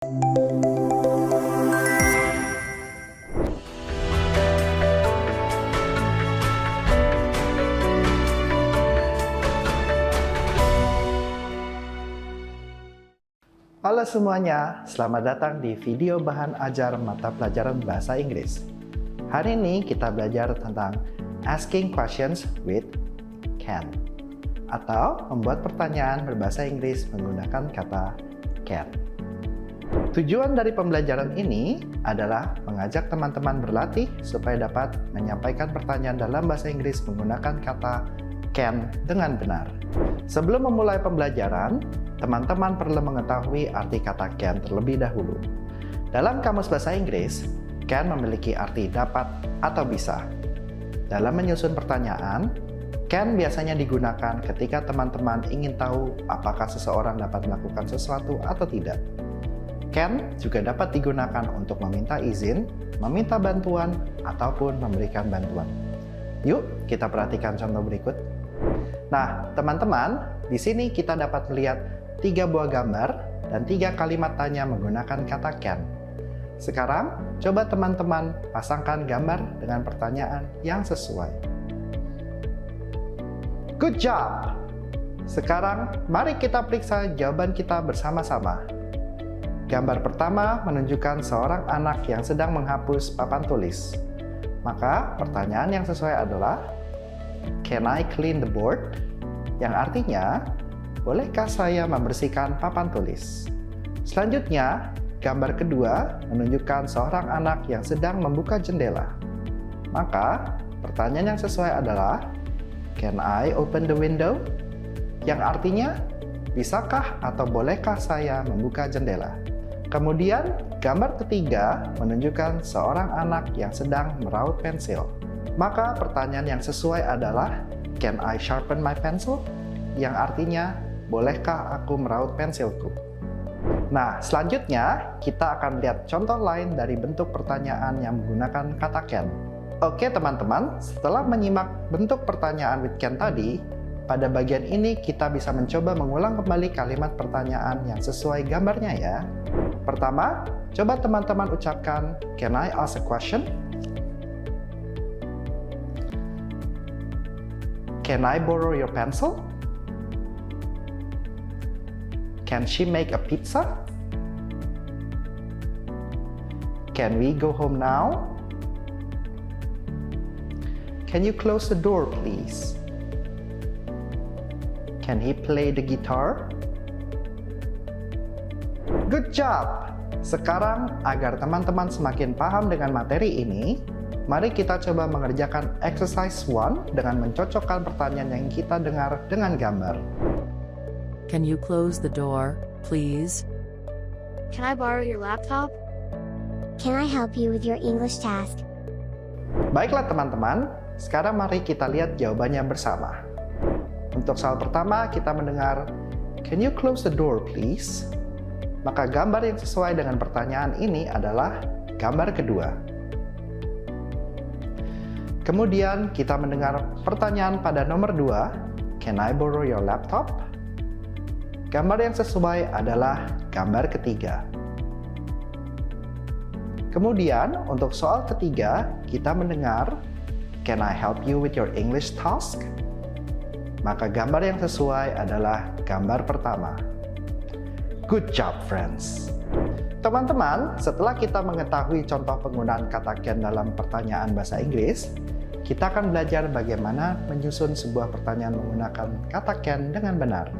Halo semuanya, selamat datang di video bahan ajar mata pelajaran bahasa Inggris. Hari ini kita belajar tentang asking questions with can, atau membuat pertanyaan berbahasa Inggris menggunakan kata can. Tujuan dari pembelajaran ini adalah mengajak teman-teman berlatih supaya dapat menyampaikan pertanyaan dalam bahasa Inggris menggunakan kata can dengan benar. Sebelum memulai pembelajaran, teman-teman perlu mengetahui arti kata can terlebih dahulu. Dalam kamus bahasa Inggris, can memiliki arti dapat atau bisa. Dalam menyusun pertanyaan, can biasanya digunakan ketika teman-teman ingin tahu apakah seseorang dapat melakukan sesuatu atau tidak. Can juga dapat digunakan untuk meminta izin, meminta bantuan, ataupun memberikan bantuan. Yuk, kita perhatikan contoh berikut. Nah, teman-teman, di sini kita dapat melihat 3 buah gambar dan 3 kalimat tanya menggunakan kata can. Sekarang, coba teman-teman pasangkan gambar dengan pertanyaan yang sesuai. Good job! Sekarang, mari kita periksa jawaban kita bersama-sama. Gambar pertama menunjukkan seorang anak yang sedang menghapus papan tulis. Maka, pertanyaan yang sesuai adalah, can I clean the board? Yang artinya, bolehkah saya membersihkan papan tulis? Selanjutnya, gambar kedua menunjukkan seorang anak yang sedang membuka jendela. Maka, pertanyaan yang sesuai adalah, can I open the window? Yang artinya, bisakah atau bolehkah saya membuka jendela? Kemudian, gambar ketiga menunjukkan seorang anak yang sedang meraut pensil. Maka, pertanyaan yang sesuai adalah, can I sharpen my pencil? Yang artinya, bolehkah aku meraut pensilku? Nah, selanjutnya kita akan lihat contoh lain dari bentuk pertanyaan yang menggunakan kata can. Oke teman-teman, setelah menyimak bentuk pertanyaan with can tadi, pada bagian ini kita bisa mencoba mengulang kembali kalimat pertanyaan yang sesuai gambarnya ya. Pertama, coba teman-teman ucapkan, can I ask a question? Can I borrow your pencil? Can she make a pizza? Can we go home now? Can you close the door, please? Can he play the guitar? Good job! Sekarang, agar teman-teman semakin paham dengan materi ini, mari kita coba mengerjakan exercise 1 dengan mencocokkan pertanyaan yang kita dengar dengan gambar. Can you close the door, please? Can I borrow your laptop? Can I help you with your English task? Baiklah teman-teman, sekarang mari kita lihat jawabannya bersama. Untuk soal pertama, kita mendengar, can you close the door, please? Maka gambar yang sesuai dengan pertanyaan ini adalah gambar kedua. Kemudian kita mendengar pertanyaan pada nomor 2, can I borrow your laptop? Gambar yang sesuai adalah gambar ketiga. Kemudian untuk soal ketiga, kita mendengar, can I help you with your English task? Maka gambar yang sesuai adalah gambar pertama. Good job, friends! Teman-teman, setelah kita mengetahui contoh penggunaan kata can dalam pertanyaan bahasa Inggris, kita akan belajar bagaimana menyusun sebuah pertanyaan menggunakan kata can dengan benar.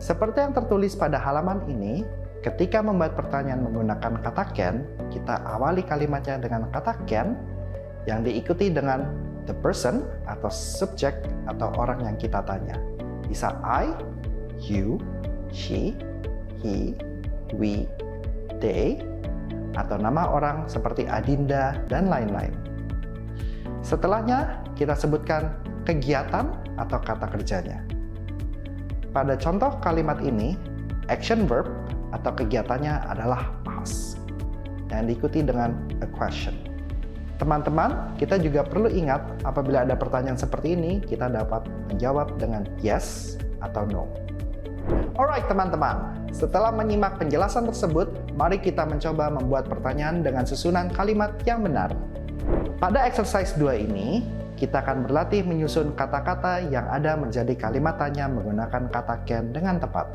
Seperti yang tertulis pada halaman ini, ketika membuat pertanyaan menggunakan kata can, kita awali kalimatnya dengan kata can yang diikuti dengan the person atau subject atau orang yang kita tanya. Bisa I, you, she, he, we, they, atau nama orang seperti Adinda dan lain-lain. Setelahnya, kita sebutkan kegiatan atau kata kerjanya. Pada contoh kalimat ini, action verb atau kegiatannya adalah ask, yang diikuti dengan a question. Teman-teman, kita juga perlu ingat apabila ada pertanyaan seperti ini, kita dapat menjawab dengan yes atau no. Alright teman-teman, setelah menyimak penjelasan tersebut, mari kita mencoba membuat pertanyaan dengan susunan kalimat yang benar. Pada exercise 2 ini, kita akan berlatih menyusun kata-kata yang ada menjadi kalimat tanya menggunakan kata can dengan tepat.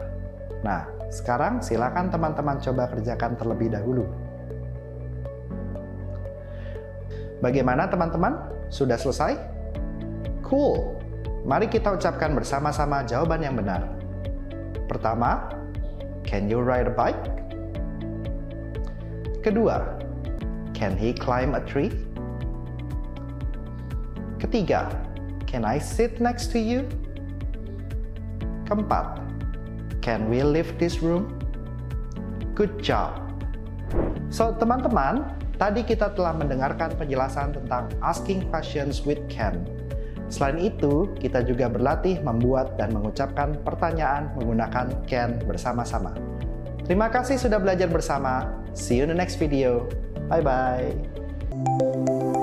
Nah, sekarang silakan teman-teman coba kerjakan terlebih dahulu. Bagaimana teman-teman? Sudah selesai? Cool! Mari kita ucapkan bersama-sama jawaban yang benar. Pertama, can you ride a bike? Kedua, can he climb a tree? Ketiga, can I sit next to you? Keempat, can we leave this room? Good job! So, teman-teman, tadi kita telah mendengarkan penjelasan tentang asking questions with can. Selain itu, kita juga berlatih membuat dan mengucapkan pertanyaan menggunakan can bersama-sama. Terima kasih sudah belajar bersama. See you in the next video. Bye-bye.